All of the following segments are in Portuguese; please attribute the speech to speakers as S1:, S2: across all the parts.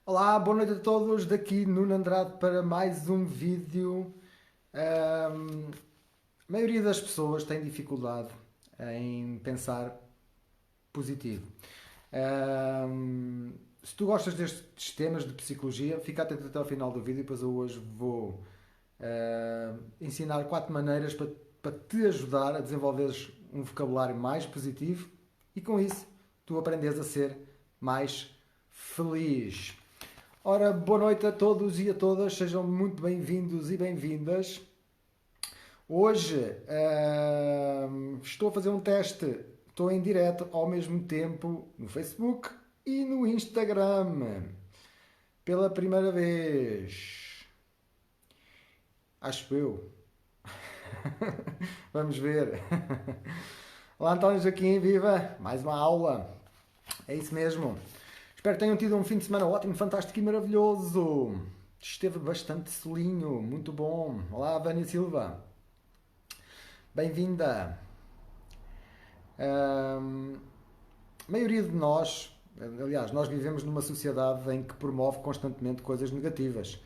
S1: Olá, boa noite a todos. Daqui Nuno Andrade para mais um vídeo. A maioria das pessoas tem dificuldade em pensar positivo. Se tu gostas destes temas de psicologia, fica atento até ao final do vídeo, pois eu hoje vou ensinar 4 maneiras para te ajudar a desenvolveres um vocabulário mais positivo e com isso tu aprendes a ser mais feliz. Ora, boa noite a todos e a todas, sejam muito bem-vindos e bem-vindas. Hoje estou a fazer um teste, estou em direto ao mesmo tempo no Facebook e no Instagram. Pela primeira vez. Acho eu. Vamos ver. Olá, António Joaquim, viva! Mais uma aula. É isso mesmo. Espero que tenham tido um fim de semana ótimo, fantástico e maravilhoso. Esteve bastante solinho, muito bom. Olá, Vânia Silva. Bem-vinda. A maioria de nós, aliás, nós vivemos numa sociedade em que promove constantemente coisas negativas.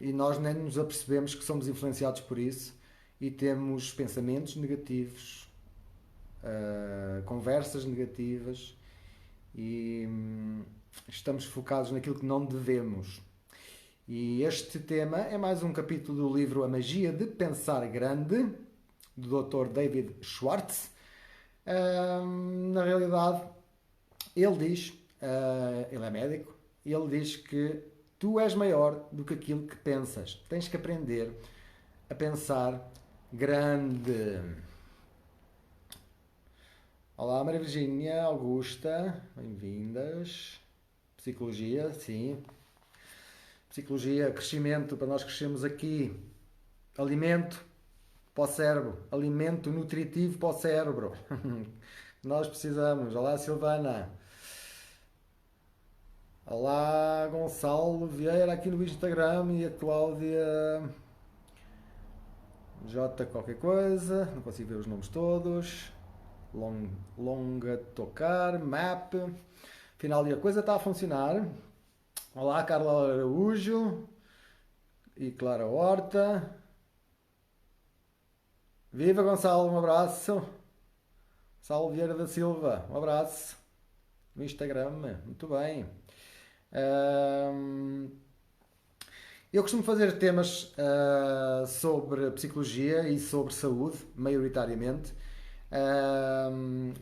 S1: E nós nem nos apercebemos que somos influenciados por isso e temos pensamentos negativos, conversas negativas e estamos focados naquilo que não devemos. E este tema é mais um capítulo do livro A Magia de Pensar Grande, do Dr. David Schwartz. Na realidade, ele diz, ele é médico, e ele diz que tu és maior do que aquilo que pensas. Tens que aprender a pensar grande. Olá, Maria Virgínia, Augusta, bem-vindas. Psicologia, sim. Psicologia, crescimento, para nós crescermos aqui. Alimento para o cérebro, alimento nutritivo para o cérebro. Nós precisamos. Olá, Silvana. Olá, Gonçalo Vieira aqui no Instagram e a Cláudia J qualquer coisa, não consigo ver os nomes todos. Longa tocar, map. Afinal, a coisa está a funcionar. Olá, Carla Araújo e Clara Horta. Viva, Gonçalo, um abraço. Gonçalo Vieira da Silva, um abraço. No Instagram, muito bem. Eu costumo fazer temas sobre psicologia e sobre saúde, maioritariamente.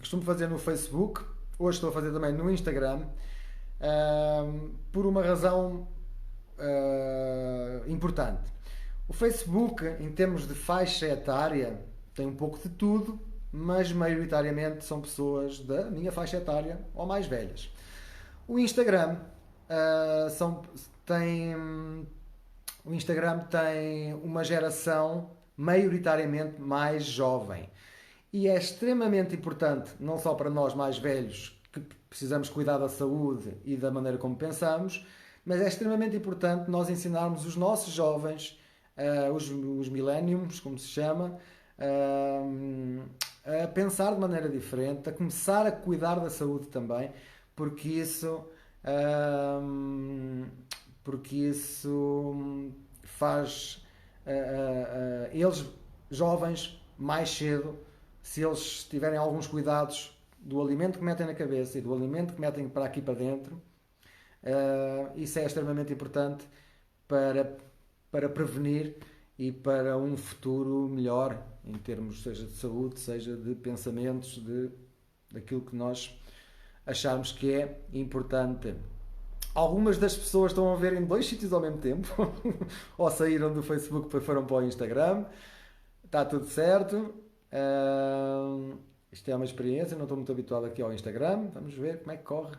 S1: Costumo fazer no Facebook, hoje estou a fazer também no Instagram, por uma razão importante. O Facebook, em termos de faixa etária, tem um pouco de tudo, mas maioritariamente são pessoas da minha faixa etária ou mais velhas. O Instagram tem o Instagram tem uma geração maioritariamente mais jovem. E é extremamente importante, não só para nós mais velhos, que precisamos cuidar da saúde e da maneira como pensamos, mas é extremamente importante nós ensinarmos os nossos jovens, os millenniums, como se chama, a pensar de maneira diferente, a começar a cuidar da saúde também, porque isso porque isso faz eles jovens mais cedo, se eles tiverem alguns cuidados do alimento que metem na cabeça e do alimento que metem para aqui para dentro, isso é extremamente importante para, para prevenir e para um futuro melhor em termos seja de saúde, seja de pensamentos, daquilo que nós acharmos que é importante. Algumas das pessoas estão a ver em dois sítios ao mesmo tempo, ou saíram do Facebook e foram para o Instagram. Está tudo certo. Isto é uma experiência, não estou muito habituado aqui ao Instagram. Vamos ver como é que corre.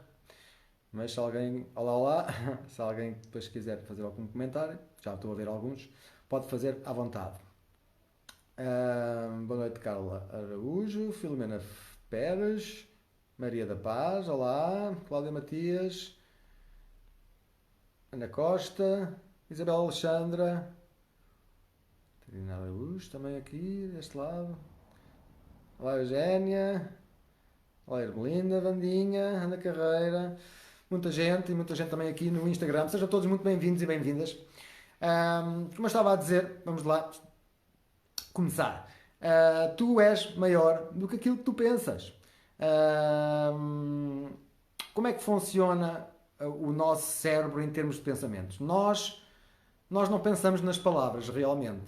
S1: Mas se alguém, olá, olá, se alguém depois quiser fazer algum comentário, já estou a ver alguns, pode fazer à vontade. Boa noite, Carla Araújo, Filomena Pérez, Maria da Paz, olá, Cláudia Matias, Ana Costa, Isabel Alexandra, Terina Araújo também aqui, deste lado, olá, Eugénia, olá, Ermelinda, Vandinha, Ana Carreira. muita gente e muita gente também aqui no Instagram. Sejam todos muito bem-vindos e bem-vindas. Como eu estava a dizer, vamos lá começar. Tu és maior do que aquilo que tu pensas. Como é que funciona o nosso cérebro em termos de pensamentos? Nós não pensamos nas palavras realmente,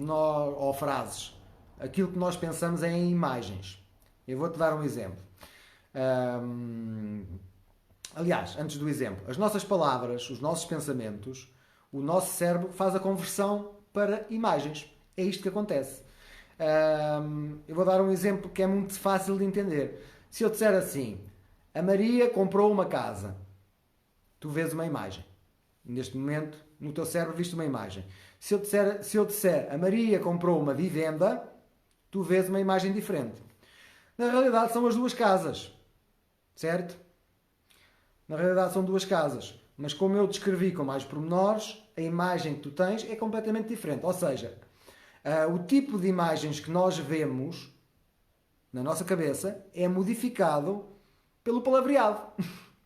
S1: ou frases. Aquilo que nós pensamos é em imagens. Eu vou-te dar um exemplo. Aliás, antes do exemplo, as nossas palavras, os nossos pensamentos, o nosso cérebro faz a conversão para imagens. É isto que acontece. Eu vou dar um exemplo que é muito fácil de entender. Se eu disser assim, a Maria comprou uma casa, tu vês uma imagem. Neste momento, no teu cérebro, viste uma imagem. Se eu disser a Maria comprou uma vivenda, tu vês uma imagem diferente. Na realidade, são as duas casas. Certo? Na realidade, são duas casas. Mas como eu descrevi com mais pormenores, a imagem que tu tens é completamente diferente. Ou seja, o tipo de imagens que nós vemos na nossa cabeça é modificado pelo palavreado,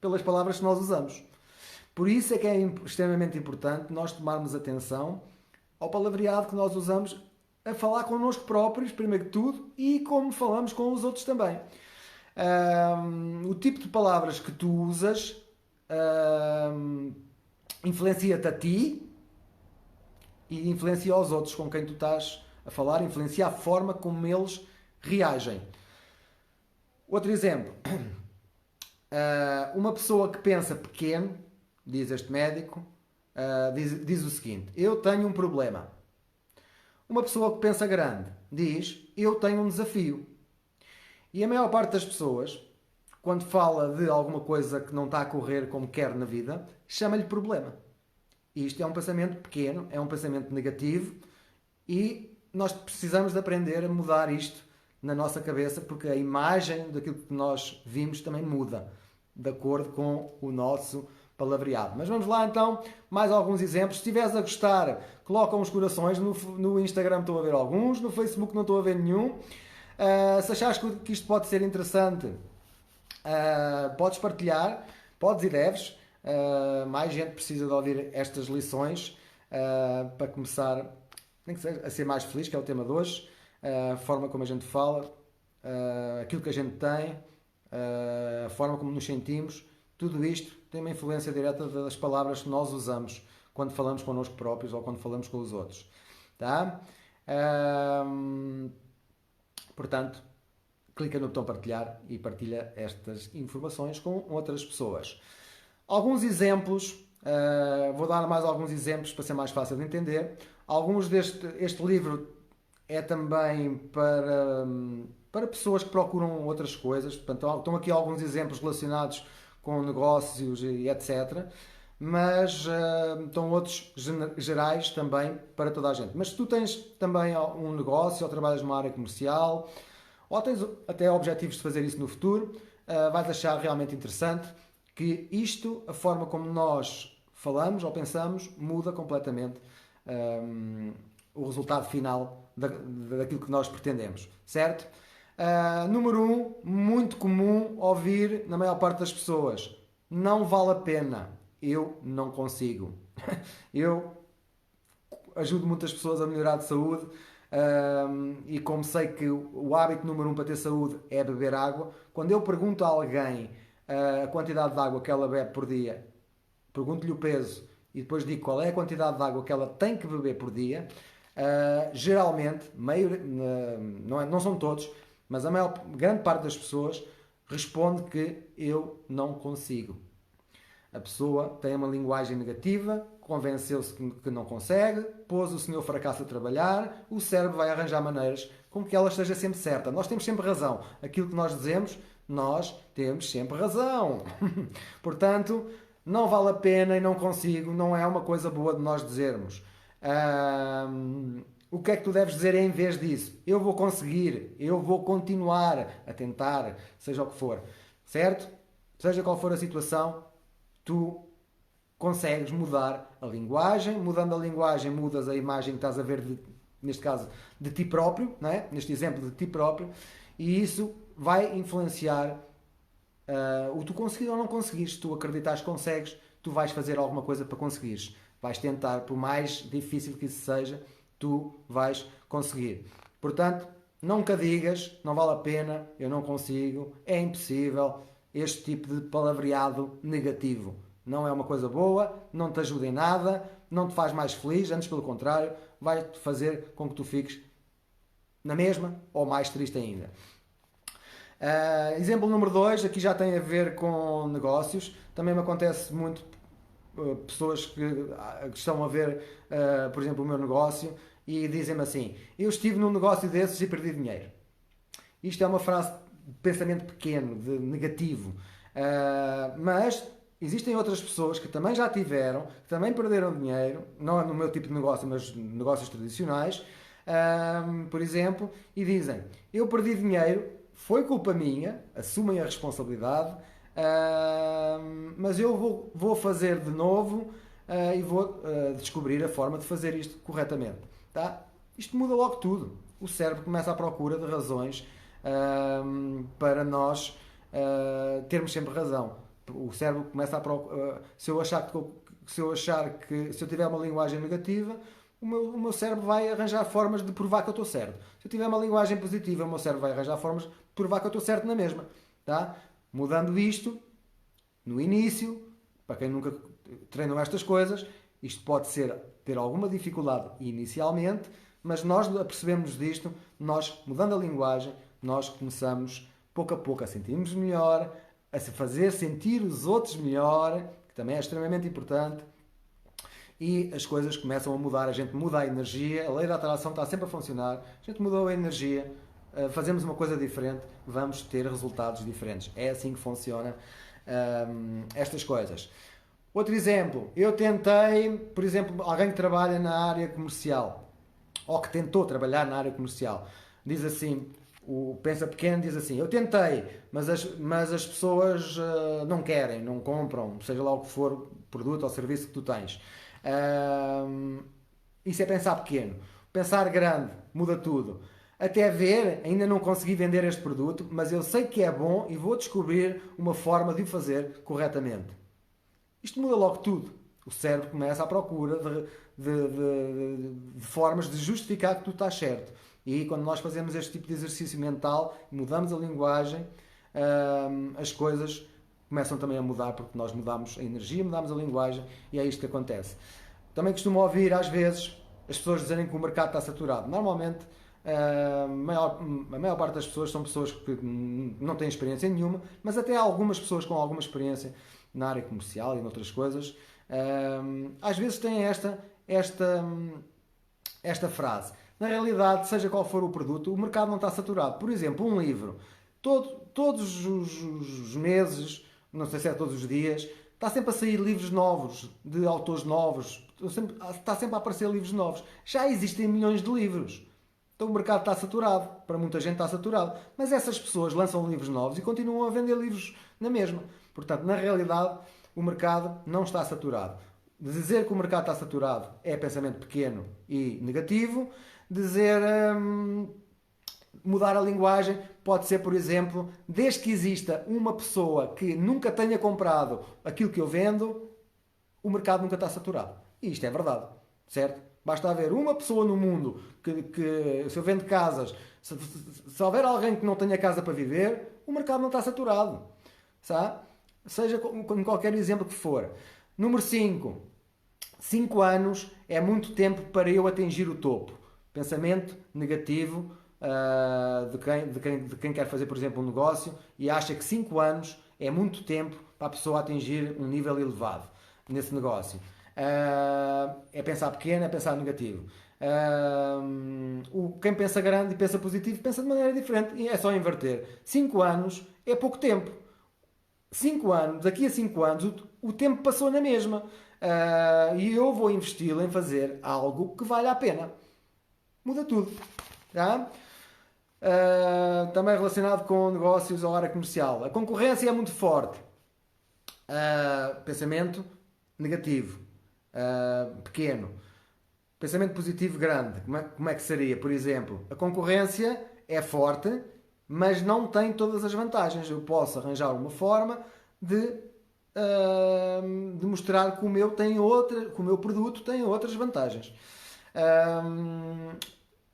S1: pelas palavras que nós usamos. Por isso é que é extremamente importante nós tomarmos atenção ao palavreado que nós usamos a falar connosco próprios, primeiro que tudo, e como falamos com os outros também. O tipo de palavras que tu usas influencia-te a ti e influencia aos outros com quem tu estás a falar, influencia a forma como eles reagem. Outro exemplo. Uma pessoa que pensa pequeno, diz este médico, diz o seguinte: eu tenho um problema. Uma pessoa que pensa grande diz: eu tenho um desafio. E a maior parte das pessoas, quando fala de alguma coisa que não está a correr como quer na vida, chama-lhe problema. E isto é um pensamento pequeno, é um pensamento negativo e nós precisamos de aprender a mudar isto na nossa cabeça, porque a imagem daquilo que nós vimos também muda, de acordo com o nosso palavreado. Mas vamos lá então, mais alguns exemplos. Se estiveres a gostar, coloca uns corações. No Instagram estou a ver alguns, no Facebook não estou a ver nenhum. Se achares que isto pode ser interessante, podes partilhar, podes e deves. Mais gente precisa de ouvir estas lições para começar, nem que seja, a ser mais feliz, que é o tema de hoje. A forma como a gente fala, aquilo que a gente tem, a forma como nos sentimos, tudo isto tem uma influência direta das palavras que nós usamos quando falamos connosco próprios ou quando falamos com os outros. Tá? Portanto, clica no botão partilhar e partilha estas informações com outras pessoas. Alguns exemplos, vou dar mais alguns exemplos para ser mais fácil de entender. Este livro é também para pessoas que procuram outras coisas. Portanto, estão aqui alguns exemplos relacionados com negócios e etc. Mas estão outros gerais também para toda a gente. Mas se tu tens também um negócio ou trabalhas numa área comercial ou tens até objetivos de fazer isso no futuro, vais achar realmente interessante que isto, a forma como nós falamos ou pensamos, muda completamente o resultado final daquilo que nós pretendemos, certo? Número 1, muito comum ouvir na maior parte das pessoas: não vale a pena, eu não consigo. Eu ajudo muitas pessoas a melhorar de saúde e como sei que o hábito número 1 para ter saúde é beber água, quando eu pergunto a alguém a quantidade de água que ela bebe por dia, pergunto-lhe o peso e depois digo qual é a quantidade de água que ela tem que beber por dia, geralmente, não são todos, mas a grande parte das pessoas responde que eu não consigo. A pessoa tem uma linguagem negativa, convenceu-se que não consegue, pôs o senhor fracasso a trabalhar, o cérebro vai arranjar maneiras com que ela esteja sempre certa. Nós temos sempre razão. Aquilo que nós dizemos, nós temos sempre razão. Portanto, não vale a pena e não consigo, não é uma coisa boa de nós dizermos. O que é que tu deves dizer em vez disso? Eu vou conseguir, eu vou continuar a tentar, seja o que for. Certo? Seja qual for a situação, tu consegues mudar a linguagem. Mudando a linguagem, mudas a imagem que estás a ver, neste caso, de ti próprio, não é? Neste exemplo, de ti próprio. E isso vai influenciar O tu conseguires ou não conseguires, se tu acreditares que consegues, tu vais fazer alguma coisa para conseguires. Vais tentar, por mais difícil que isso seja, tu vais conseguir. Portanto, nunca digas, não vale a pena, eu não consigo, é impossível, este tipo de palavreado negativo. Não é uma coisa boa, não te ajuda em nada, não te faz mais feliz, antes pelo contrário, vai-te fazer com que tu fiques na mesma ou mais triste ainda. Exemplo número 2, aqui já tem a ver com negócios. Também me acontece muito pessoas que estão a ver, por exemplo, o meu negócio e dizem-me assim: eu estive num negócio desses e perdi dinheiro. Isto é uma frase de pensamento pequeno, de negativo. Mas existem outras pessoas que também já tiveram, que também perderam dinheiro, não é no meu tipo de negócio, mas negócios tradicionais, por exemplo, e dizem: eu perdi dinheiro, foi culpa minha, assumem a responsabilidade, mas eu vou fazer de novo e vou descobrir a forma de fazer isto corretamente. Tá? Isto muda logo tudo. O cérebro começa à procura de razões para nós termos sempre razão. O cérebro começa a procurar. Se eu achar que se eu tiver uma linguagem negativa, o meu cérebro vai arranjar formas de provar que eu estou certo. Se eu tiver uma linguagem positiva, o meu cérebro vai arranjar formas de provar que eu estou certo na mesma. Tá? Mudando isto, no início, para quem nunca treinou estas coisas, isto pode ter alguma dificuldade inicialmente, mas nós apercebemos disto, nós mudando a linguagem, nós começamos pouco a pouco a sentirmos melhor, a se fazer sentir os outros melhor, que também é extremamente importante, e as coisas começam a mudar, a gente muda a energia, a lei da atração está sempre a funcionar, a gente mudou a energia, fazemos uma coisa diferente, vamos ter resultados diferentes. É assim que funcionam estas coisas. Outro exemplo, eu tentei, por exemplo, alguém que trabalha na área comercial, ou que tentou trabalhar na área comercial, diz assim, o pensa pequeno diz assim: eu tentei, mas as pessoas não querem, não compram, seja lá o que for o produto ou serviço que tu tens. Isso é pensar pequeno. Pensar grande muda tudo. Até ver, ainda não consegui vender este produto, mas eu sei que é bom e vou descobrir uma forma de o fazer corretamente. Isto muda logo tudo. O cérebro começa à procura de formas de justificar que tu estás certo. E quando nós fazemos este tipo de exercício mental, mudamos a linguagem, as coisas começam também a mudar, porque nós mudamos a energia, mudamos a linguagem, e é isto que acontece. Também costumo ouvir, às vezes, as pessoas dizerem que o mercado está saturado. Normalmente, a maior parte das pessoas são pessoas que não têm experiência nenhuma, mas até algumas pessoas com alguma experiência na área comercial e noutras coisas, às vezes têm esta frase. Na realidade, seja qual for o produto, o mercado não está saturado. Por exemplo, um livro. Todos os meses, não sei se é todos os dias, está sempre a sair livros novos, de autores novos. Está sempre a aparecer livros novos. Já existem milhões de livros. Então o mercado está saturado. Para muita gente está saturado. Mas essas pessoas lançam livros novos e continuam a vender livros na mesma. Portanto, na realidade, o mercado não está saturado. Dizer que o mercado está saturado é pensamento pequeno e negativo. Dizer mudar a linguagem pode ser, por exemplo, desde que exista uma pessoa que nunca tenha comprado aquilo que eu vendo, o mercado nunca está saturado. E isto é verdade, certo? Basta haver uma pessoa no mundo que se eu vendo casas, se houver alguém que não tenha casa para viver, o mercado não está saturado. Sabe? Seja com qualquer exemplo que for. Número 5. 5 anos é muito tempo para eu atingir o topo. Pensamento negativo de quem quer fazer, por exemplo, um negócio e acha que 5 anos é muito tempo para a pessoa atingir um nível elevado nesse negócio. É pensar pequeno, é pensar negativo. Quem pensa grande e pensa positivo pensa de maneira diferente e é só inverter. 5 anos é pouco tempo. 5 anos, daqui a 5 anos o tempo passou na mesma. E eu vou investi-lo em fazer algo que vale a pena. Muda tudo. Tá? Também relacionado com negócios ou área comercial. A concorrência é muito forte. Pensamento negativo. Pequeno. Pensamento positivo grande. Como é que seria? Por exemplo, a concorrência é forte mas não tem todas as vantagens. Eu posso arranjar uma forma de mostrar que o meu produto tem outras vantagens.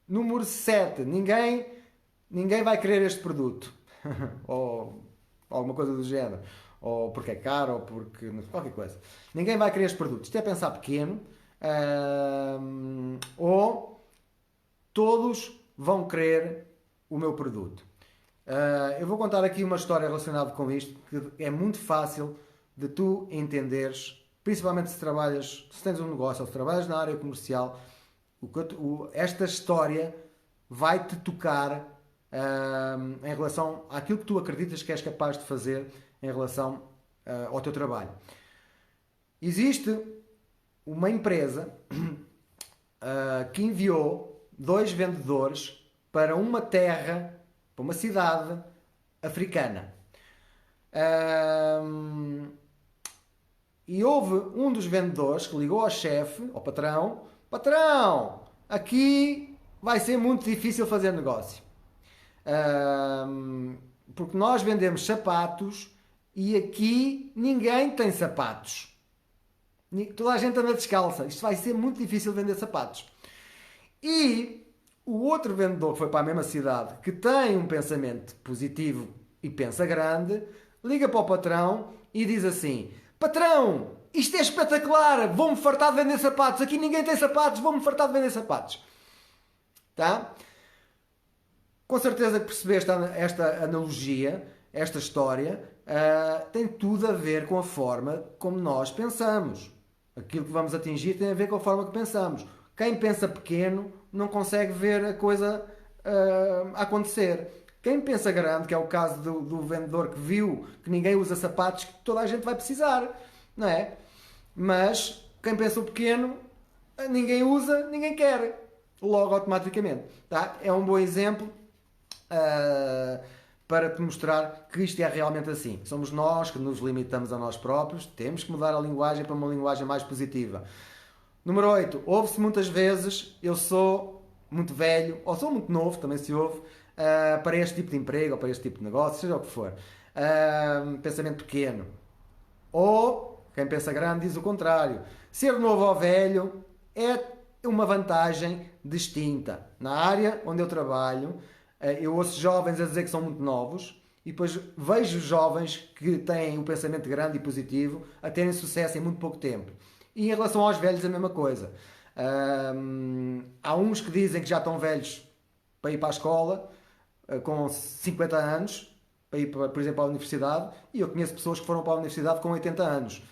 S1: Número 7. Ninguém vai querer este produto. Ou alguma coisa do género. Ou porque é caro, ou porque... qualquer coisa. Ninguém vai querer este produto. Isto é pensar pequeno. Ou todos vão querer o meu produto. Eu vou contar aqui uma história relacionada com isto, que é muito fácil de tu entenderes, principalmente se tens um negócio ou se trabalhas na área comercial. Esta história vai-te tocar em relação àquilo que tu acreditas que és capaz de fazer em relação ao teu trabalho. Existe uma empresa que enviou 2 vendedores para uma terra, para uma cidade africana. E houve um dos vendedores que ligou ao chefe, ao patrão: patrão, aqui vai ser muito difícil fazer negócio. Porque nós vendemos sapatos e aqui ninguém tem sapatos. Toda a gente anda descalça. Isto vai ser muito difícil vender sapatos. E o outro vendedor que foi para a mesma cidade, que tem um pensamento positivo e pensa grande, liga para o patrão e diz assim: patrão, isto é espetacular, vou-me fartar de vender sapatos, aqui ninguém tem sapatos, vou-me fartar de vender sapatos. Tá? Com certeza que percebeste esta analogia, esta história, tem tudo a ver com a forma como nós pensamos. Aquilo que vamos atingir tem a ver com a forma que pensamos. Quem pensa pequeno não consegue ver a coisa acontecer. Quem pensa grande, que é o caso do vendedor que viu que ninguém usa sapatos, que toda a gente vai precisar, não é? Mas quem pensa o pequeno, ninguém usa, ninguém quer, logo automaticamente. Tá? É um bom exemplo para te mostrar que isto é realmente assim. Somos nós que nos limitamos a nós próprios, temos que mudar a linguagem para uma linguagem mais positiva. Número 8. Ouve-se muitas vezes: eu sou muito velho, ou sou muito novo, também se ouve, para este tipo de emprego, ou para este tipo de negócio, seja o que for. Pensamento pequeno. Ou, quem pensa grande diz o contrário: ser novo ou velho é uma vantagem distinta. Na área onde eu trabalho, eu ouço jovens a dizer que são muito novos, e depois vejo jovens que têm um pensamento grande e positivo a terem sucesso em muito pouco tempo. E em relação aos velhos, a mesma coisa. Há uns que dizem que já estão velhos para ir para a escola, com 50 anos, para ir, por exemplo, à universidade, e eu conheço pessoas que foram para a universidade com 80 anos.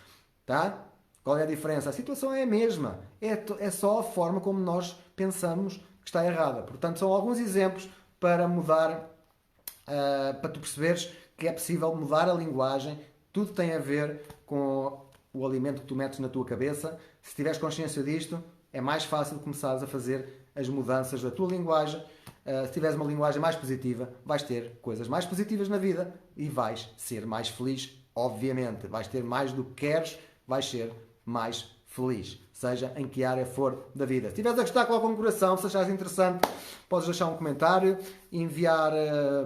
S1: Tá? Qual é a diferença? A situação é a mesma. É só a forma como nós pensamos que está errada. Portanto, são alguns exemplos para mudar, para tu perceberes que é possível mudar a linguagem. Tudo tem a ver com o alimento que tu metes na tua cabeça. Se tiveres consciência disto, é mais fácil começares a fazer as mudanças da tua linguagem. Se tiveres uma linguagem mais positiva, vais ter coisas mais positivas na vida e vais ser mais feliz, obviamente. Vais ter mais do que queres, vais ser mais feliz, seja em que área for da vida. Se estiveres a gostar, coloca um coração. Se achares interessante, podes deixar um comentário, enviar,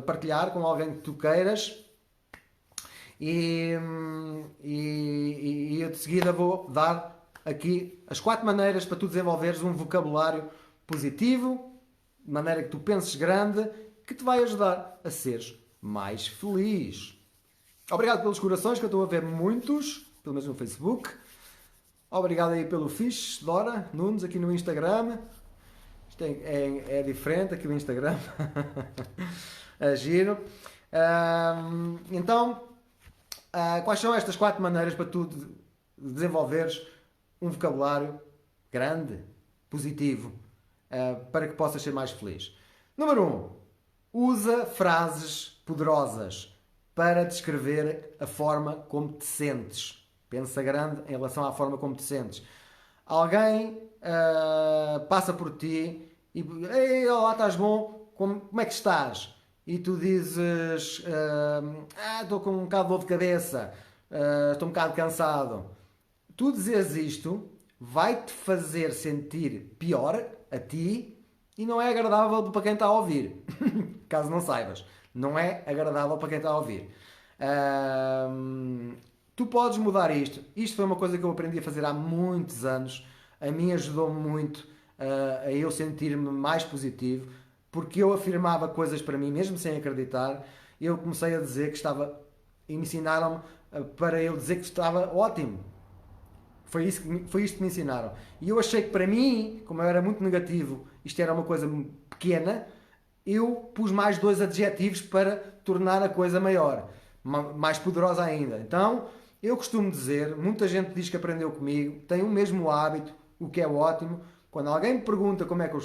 S1: partilhar com alguém que tu queiras. E eu de seguida vou dar aqui as 4 maneiras para tu desenvolveres um vocabulário positivo, de maneira que tu penses grande, que te vai ajudar a seres mais feliz. Obrigado pelos corações, que eu estou a ver muitos, pelo menos no Facebook. Obrigado aí pelo fixe, Dora Nunes, aqui no Instagram. Isto é diferente aqui no Instagram. É giro. Então, quais são estas 4 maneiras para tu desenvolveres um vocabulário grande, positivo, para que possas ser mais feliz? Número 1. Usa frases poderosas para descrever a forma como te sentes. Pensa grande em relação à forma como te sentes. Alguém passa por ti e: ei, olá, estás bom? Como é que estás? E tu dizes: estou com um bocado de dor de cabeça, estou um bocado cansado. Tu dizes isto vai-te fazer sentir pior a ti e não é agradável para quem está a ouvir. Caso não saibas. Não é agradável para quem está a ouvir. Tu podes mudar isto. Isto foi uma coisa que eu aprendi a fazer há muitos anos. A mim ajudou-me muito a eu sentir-me mais positivo, porque eu afirmava coisas para mim, mesmo sem acreditar. Eu comecei a dizer que estava, e me ensinaram para eu dizer que estava ótimo. Foi isto que me ensinaram. E eu achei que para mim, como eu era muito negativo, isto era uma coisa pequena, eu pus mais 2 adjetivos para tornar a coisa maior, mais poderosa ainda. Então, eu costumo dizer, muita gente diz que aprendeu comigo, tem o mesmo hábito, o que é ótimo. Quando alguém me pergunta como é que eu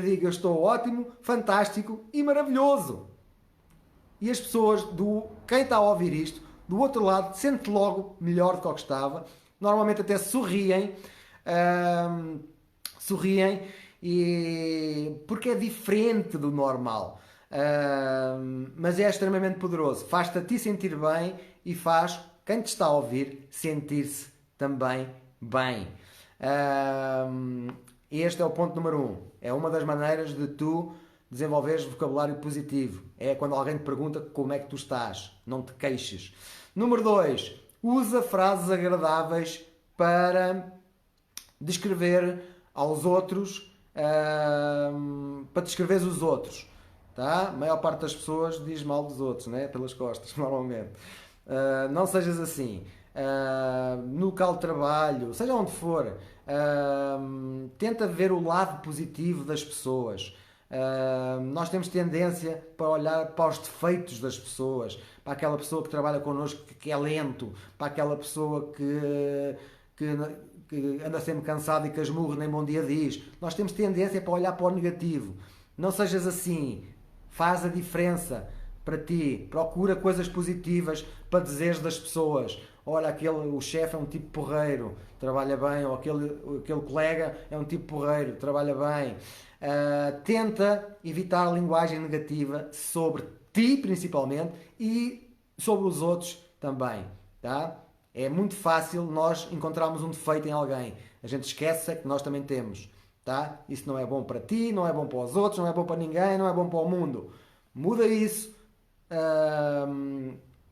S1: digo, eu estou ótimo, fantástico e maravilhoso. E as pessoas, quem está a ouvir isto, do outro lado, sente logo melhor do que estava. Normalmente até sorriem, porque é diferente do normal. Mas é extremamente poderoso. Faz-te a ti sentir bem e faz quem te está a ouvir sentir-se também bem. Este é o ponto número 1. É uma das maneiras de tu desenvolveres vocabulário positivo. É quando alguém te pergunta como é que tu estás. Não te queixes. Número 2. Usa frases agradáveis para descrever aos outros, para descreveres os outros. Tá? A maior parte das pessoas diz mal dos outros, né? Pelas costas, normalmente. Não sejas assim. No local de trabalho, seja onde for, tenta ver o lado positivo das pessoas. Nós temos tendência para olhar para os defeitos das pessoas, para aquela pessoa que trabalha connosco que é lento, para aquela pessoa que anda sempre cansado e que esmurra nem bom dia diz. Nós temos tendência para olhar para o negativo. Não sejas assim. Faz a diferença para ti. Procura coisas positivas para dizeres das pessoas. Olha, o chefe é um tipo porreiro, trabalha bem, ou aquele colega é um tipo porreiro, trabalha bem. Tenta evitar a linguagem negativa sobre ti, principalmente, e sobre os outros também. Tá? É muito fácil nós encontrarmos um defeito em alguém. A gente esquece que nós também temos. Tá? Isso não é bom para ti, não é bom para os outros, não é bom para ninguém, não é bom para o mundo. Muda isso.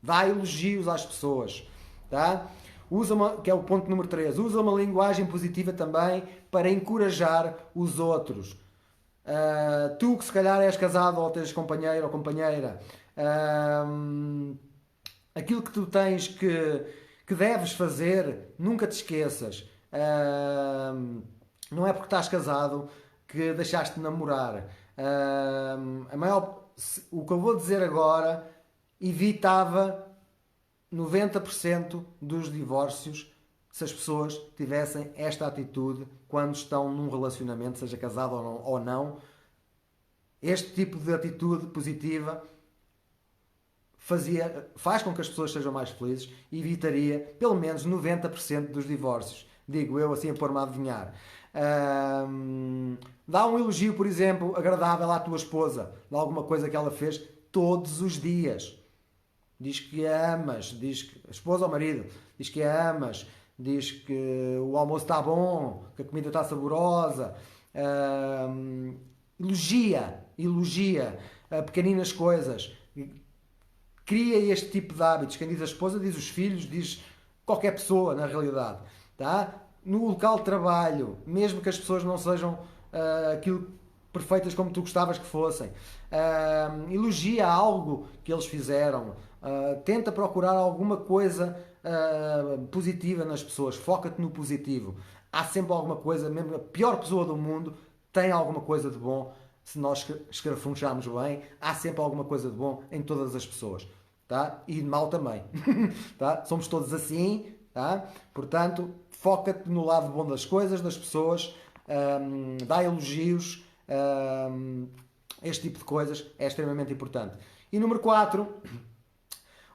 S1: Dá elogios às pessoas. Tá? Que é o ponto número 3. Usa uma linguagem positiva também para encorajar os outros. Tu que se calhar és casado ou tens companheiro ou companheira, aquilo que tu tens que deves fazer, nunca te esqueças. Não é porque estás casado que deixaste de namorar. O que eu vou dizer agora evitava 90% dos divórcios se as pessoas tivessem esta atitude quando estão num relacionamento, seja casado ou não. Este tipo de atitude positiva faz com que as pessoas sejam mais felizes e evitaria pelo menos 90% dos divórcios. Digo eu assim a pôr-me a adivinhar. Dá um elogio, por exemplo, agradável à tua esposa, de alguma coisa que ela fez todos os dias. Diz que a amas, a esposa ou marido, diz que a amas, diz que o almoço está bom, que a comida está saborosa. Elogia pequeninas coisas. Cria este tipo de hábitos. Quem diz a esposa, diz os filhos, diz qualquer pessoa, na realidade. Tá? No local de trabalho, mesmo que as pessoas não sejam aquilo perfeitas como tu gostavas que fossem, elogia algo que eles fizeram, tenta procurar alguma coisa positiva nas pessoas, foca-te no positivo. Há sempre alguma coisa, mesmo a pior pessoa do mundo tem alguma coisa de bom. Se nós escarafuncharmos bem, há sempre alguma coisa de bom em todas as pessoas, tá? E de mal também. Tá? Somos todos assim, tá? Portanto, foca-te no lado bom das coisas, das pessoas, dá elogios, este tipo de coisas é extremamente importante. E número 4,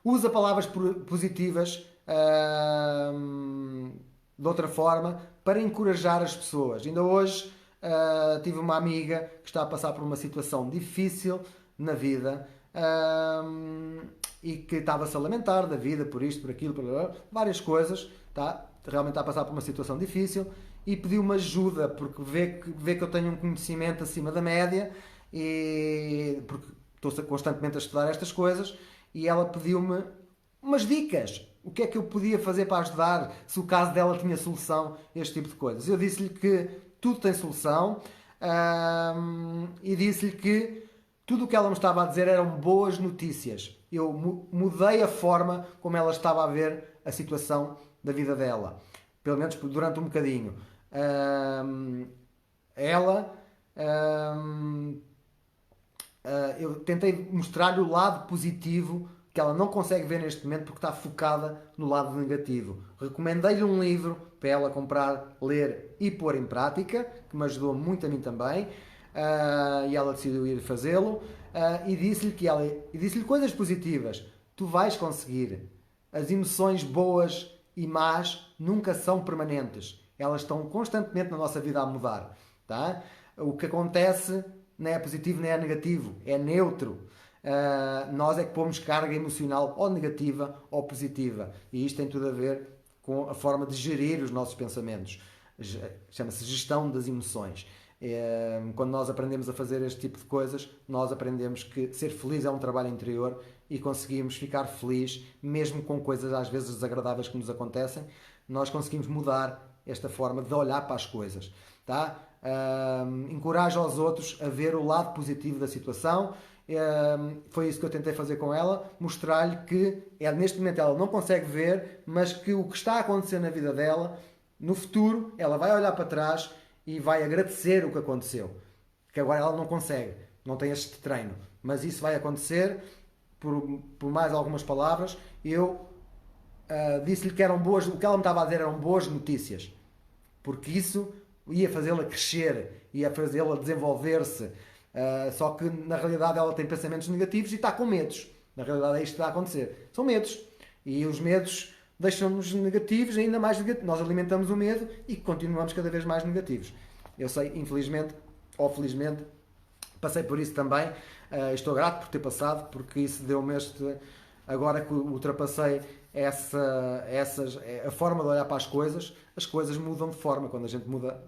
S1: usa palavras positivas de outra forma para encorajar as pessoas. Ainda hoje tive uma amiga que está a passar por uma situação difícil na vida e que estava-se a lamentar da vida por isto, por aquilo, por várias coisas, tá? Realmente está a passar por uma situação difícil e pediu-me ajuda porque vê que eu tenho um conhecimento acima da média e porque estou constantemente a estudar estas coisas, e ela pediu-me umas dicas. O que é que eu podia fazer para ajudar, se o caso dela tinha solução, este tipo de coisas. Eu disse-lhe que tudo tem solução, e disse-lhe que tudo o que ela me estava a dizer eram boas notícias. Eu mudei a forma como ela estava a ver a situação da vida dela. Pelo menos durante um bocadinho. Eu tentei mostrar-lhe o lado positivo que ela não consegue ver neste momento porque está focada no lado negativo. Recomendei-lhe um livro para ela comprar, ler e pôr em prática, que me ajudou muito a mim também, e ela decidiu ir fazê-lo, e disse-lhe coisas positivas. Tu vais conseguir. As emoções boas e más nunca são permanentes. Elas estão constantemente na nossa vida a mudar. Tá? O que acontece não é positivo nem é negativo, é neutro. Nós é que pomos carga emocional ou negativa ou positiva. E isto tem tudo a ver com a forma de gerir os nossos pensamentos. Chama-se gestão das emoções. Quando nós aprendemos a fazer este tipo de coisas, nós aprendemos que ser feliz é um trabalho interior e conseguimos ficar feliz mesmo com coisas às vezes desagradáveis que nos acontecem. Nós conseguimos mudar esta forma de olhar para as coisas. Tá? Encoraja os outros a ver o lado positivo da situação. Foi isso que eu tentei fazer com ela, mostrar-lhe que neste momento ela não consegue ver, mas que o que está a acontecer na vida dela, no futuro, ela vai olhar para trás e vai agradecer o que aconteceu, que agora ela não consegue, não tem este treino, mas isso vai acontecer por mais algumas palavras. Eu disse-lhe que eram boas, o que ela me estava a dizer eram boas notícias, porque isso ia fazê-la crescer, ia fazê-la desenvolver-se. Só que na realidade ela tem pensamentos negativos e está com medos. Na realidade é isto que está a acontecer. São medos. E os medos deixam-nos negativos, ainda mais negativos. Nós alimentamos o medo e continuamos cada vez mais negativos. Eu sei, infelizmente ou felizmente, passei por isso também. Estou grato por ter passado, porque isso deu-me agora que ultrapassei a forma de olhar para as coisas mudam de forma. Quando a gente muda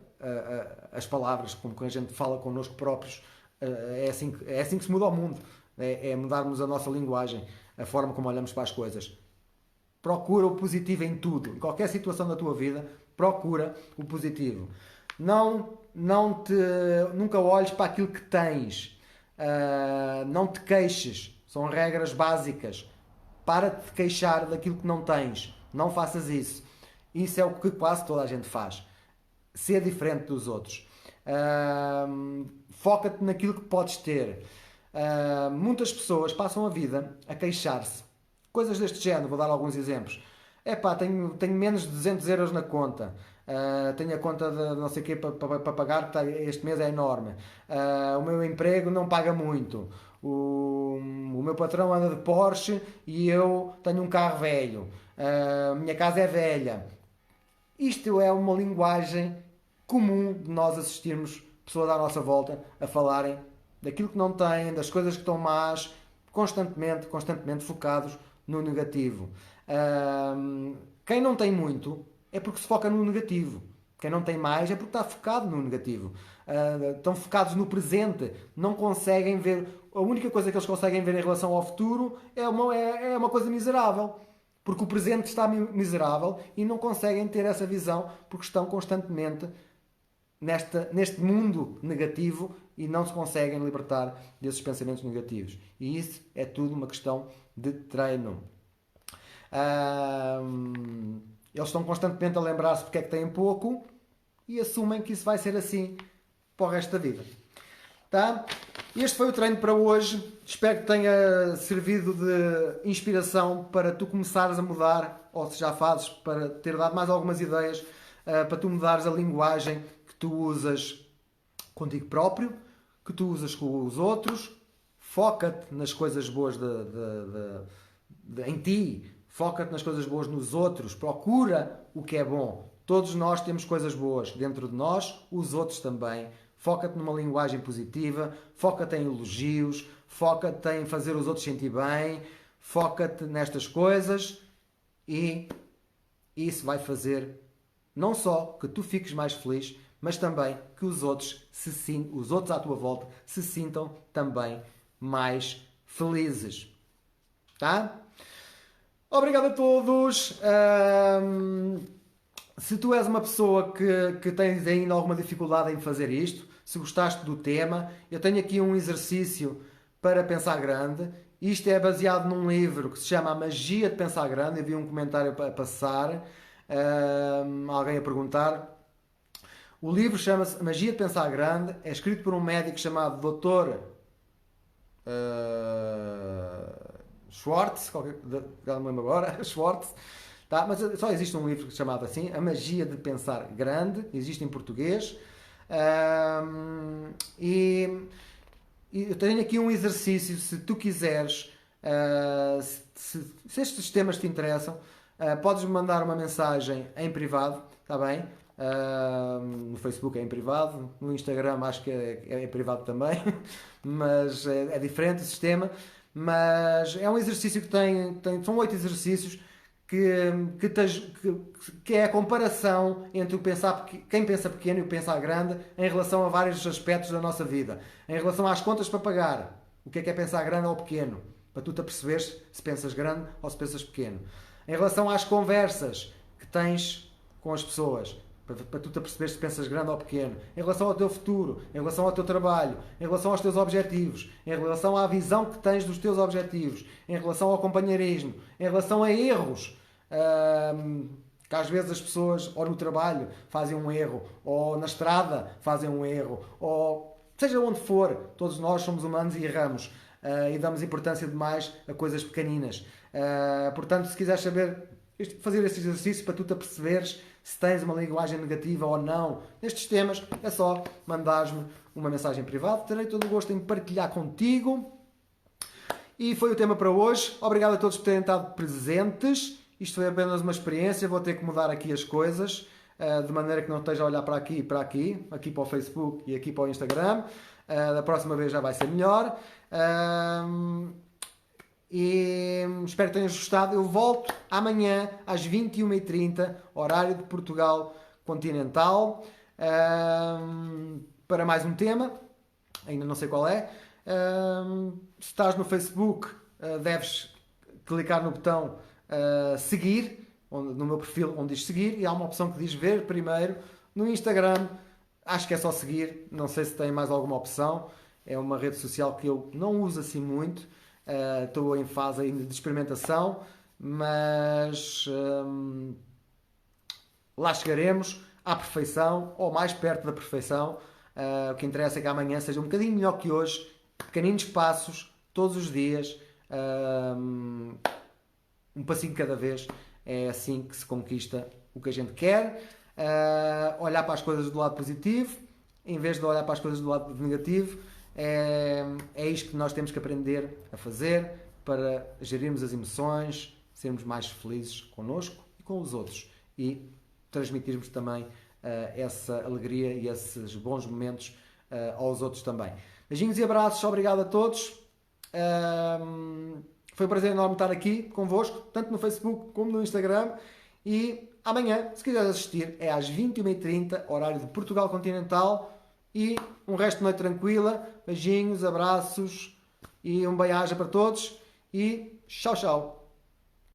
S1: as palavras, como quando a gente fala connosco próprios, é assim que se muda o mundo. É mudarmos a nossa linguagem, a forma como olhamos para as coisas. Procura o positivo em tudo. Em qualquer situação da tua vida, procura o positivo. Nunca olhes para aquilo que tens. Não te queixes. São regras básicas. Para de te queixar daquilo que não tens. Não faças isso. Isso é o que quase toda a gente faz. Ser diferente dos outros. Foca-te naquilo que podes ter. Muitas pessoas passam a vida a queixar-se. Coisas deste género, vou dar alguns exemplos. Tenho menos de 200 euros na conta. Tenho a conta de não sei o quê para pagar, que este mês é enorme. O meu emprego não paga muito. O meu patrão anda de Porsche e eu tenho um carro velho. A minha casa é velha. Isto é uma linguagem comum de nós assistirmos pessoas à nossa volta a falarem daquilo que não têm, das coisas que estão más, constantemente focados no negativo. Quem não tem muito é porque se foca no negativo. Quem não tem mais é porque está focado no negativo. Estão focados no presente, não conseguem ver. A única coisa que eles conseguem ver em relação ao futuro é uma coisa miserável. Porque o presente está miserável e não conseguem ter essa visão porque estão constantemente neste mundo negativo e não se conseguem libertar desses pensamentos negativos. E isso é tudo uma questão de treino. Eles estão constantemente a lembrar-se porque é que têm pouco e assumem que isso vai ser assim para o resto da vida. Tá? Este foi o treino para hoje. Espero que tenha servido de inspiração para tu começares a mudar, ou se já fazes, para ter dado mais algumas ideias, para tu mudares a linguagem que tu usas contigo próprio, que tu usas com os outros. Foca-te nas coisas boas em ti. Foca-te nas coisas boas nos outros. Procura o que é bom. Todos nós temos coisas boas dentro de nós, os outros também. Foca-te numa linguagem positiva, foca-te em elogios, foca-te em fazer os outros sentir bem, foca-te nestas coisas e isso vai fazer não só que tu fiques mais feliz, mas também que os outros à tua volta se sintam também mais felizes. Tá? Obrigado a todos. Se tu és uma pessoa que tens ainda alguma dificuldade em fazer isto, se gostaste do tema, eu tenho aqui um exercício para pensar grande. Isto é baseado num livro que se chama A Magia de Pensar Grande. Eu vi um comentário a passar, alguém a perguntar. O livro chama-se A Magia de Pensar Grande, é escrito por um médico chamado Dr. Schwartz, já não me lembro agora, Schwartz, tá? Mas só existe um livro chamado assim, A Magia de Pensar Grande, existe em português. E eu tenho aqui um exercício, se tu quiseres, se estes temas te interessam, podes-me mandar uma mensagem em privado, está bem? No Facebook é em privado, no Instagram acho que é em privado também, mas é diferente o sistema. Mas é um exercício são 8 exercícios que é a comparação entre quem pensa pequeno e o pensar grande em relação a vários aspectos da nossa vida. Em relação às contas para pagar, o que é pensar grande ou pequeno? Para tu te aperceberes se pensas grande ou se pensas pequeno. Em relação às conversas que tens com as pessoas, para tu te aperceberes se pensas grande ou pequeno. Em relação ao teu futuro, em relação ao teu trabalho, em relação aos teus objetivos, em relação à visão que tens dos teus objetivos, em relação ao companheirismo, em relação a erros, que às vezes as pessoas, ou no trabalho, fazem um erro, ou na estrada fazem um erro, ou seja onde for, todos nós somos humanos e erramos. E damos importância demais a coisas pequeninas. Portanto, se quiseres fazer este exercício para tu te aperceberes se tens uma linguagem negativa ou não nestes temas, é só mandares-me uma mensagem privada. Terei todo o gosto em partilhar contigo. E foi o tema para hoje. Obrigado a todos por terem estado presentes. Isto foi apenas uma experiência. Vou ter que mudar aqui as coisas, de maneira que não esteja a olhar para aqui e para aqui, aqui para o Facebook e aqui para o Instagram. Da próxima vez já vai ser melhor. E espero que tenhas gostado. Eu volto amanhã às 21h30, horário de Portugal continental, para mais um tema. Ainda não sei qual é. Se estás no Facebook, deves clicar no botão seguir, no meu perfil onde diz seguir, e há uma opção que diz ver primeiro. No Instagram acho que é só seguir, não sei se tem mais alguma opção. É uma rede social que eu não uso assim muito. Estou em fase ainda de experimentação, mas lá chegaremos à perfeição, ou mais perto da perfeição. O que interessa é que amanhã seja um bocadinho melhor que hoje, pequeninos passos, todos os dias, um passinho de cada vez. É assim que se conquista o que a gente quer. Olhar para as coisas do lado positivo, em vez de olhar para as coisas do lado negativo. É isto que nós temos que aprender a fazer para gerirmos as emoções, sermos mais felizes connosco e com os outros e transmitirmos também essa alegria e esses bons momentos aos outros também. Beijinhos e abraços, obrigado a todos. Foi um prazer enorme estar aqui convosco, tanto no Facebook como no Instagram. E amanhã, se quiseres assistir, é às 21h30, horário de Portugal continental. E um resto de noite tranquila. Beijinhos, abraços e um bem-aja para todos. E tchau, tchau.